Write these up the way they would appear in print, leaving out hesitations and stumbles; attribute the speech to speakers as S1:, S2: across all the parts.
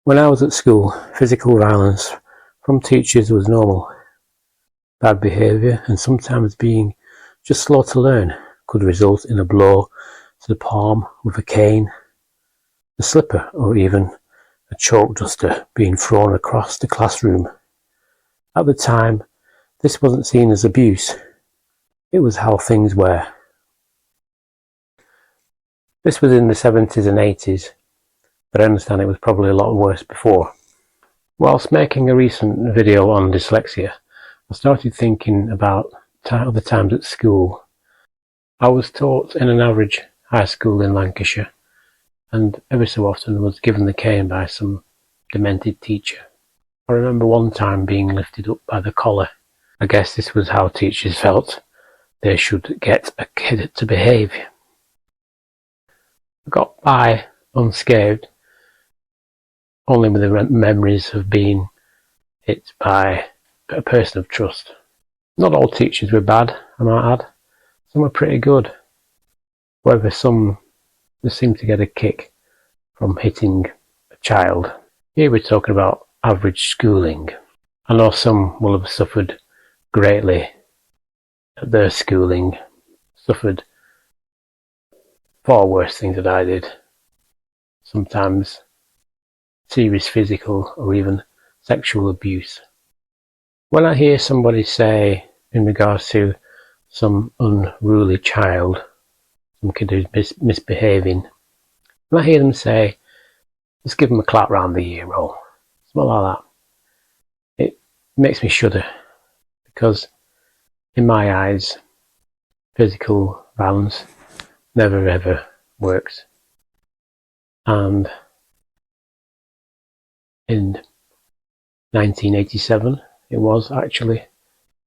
S1: When I was at school, physical violence from teachers was normal. Bad behaviour and sometimes being just slow to learn could result in a blow to the palm with a cane, a slipper, or even a chalk duster being thrown across the classroom. At the time, this wasn't seen as abuse. It was how things were. This was in the 70s and 80s, but I understand it was probably a lot worse before. Whilst making a recent video on dyslexia, I started thinking about other times at school. I was taught in an average high school in Lancashire, and every so often was given the cane by some demented teacher. I remember one time being lifted up by the collar. I guess this was how teachers felt they should get a kid to behave. I got by unscathed, only with the memories of being hit by a person of trust. Not all teachers were bad, I might add. Some were pretty good. However, some just seemed to get a kick from hitting a child. Here we're talking about average schooling. I know some will have suffered greatly at their schooling, suffered far worse things than I did. Sometimes serious physical or even sexual abuse. When I hear somebody say in regards to some unruly child, some kid who's misbehaving, when I hear them say, just give them a clap round the ear roll, something like that, it makes me shudder, because in my eyes, physical violence never ever works. And in 1987, it was actually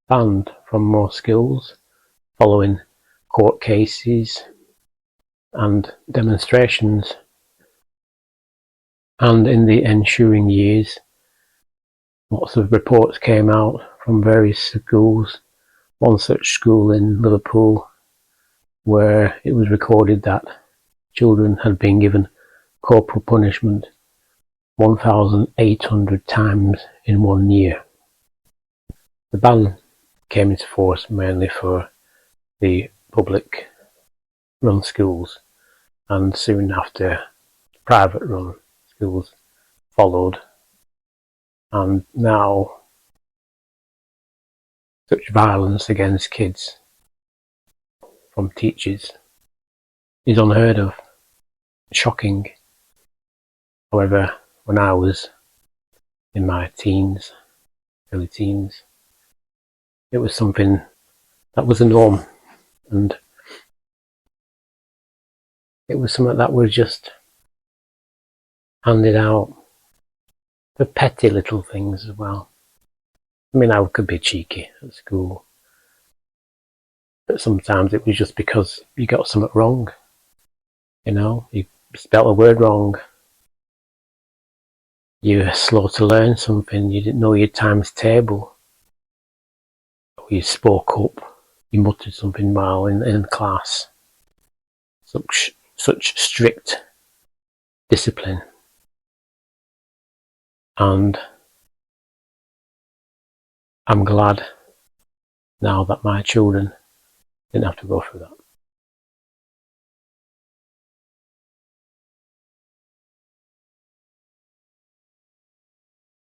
S1: banned from most schools following court cases and demonstrations. And in the ensuing years, lots of reports came out from various schools. One such school in Liverpool, where it was recorded that children had been given corporal punishment 1,800 times in 1 year. The ban came into force mainly for the public run schools, and soon after private run schools followed, and now such violence against kids from teachers is unheard of, shocking. However, when I was in my teens, early teens, it was something that was a norm, and it was something that was just handed out for petty little things as well. I mean, I could be cheeky at school, but sometimes it was just because you got something wrong. You know, you spelt a word wrong, you were slow to learn something, you didn't know your times table, or you spoke up, you muttered something while in class. Such strict discipline. And I'm glad now that my children didn't have to go through that.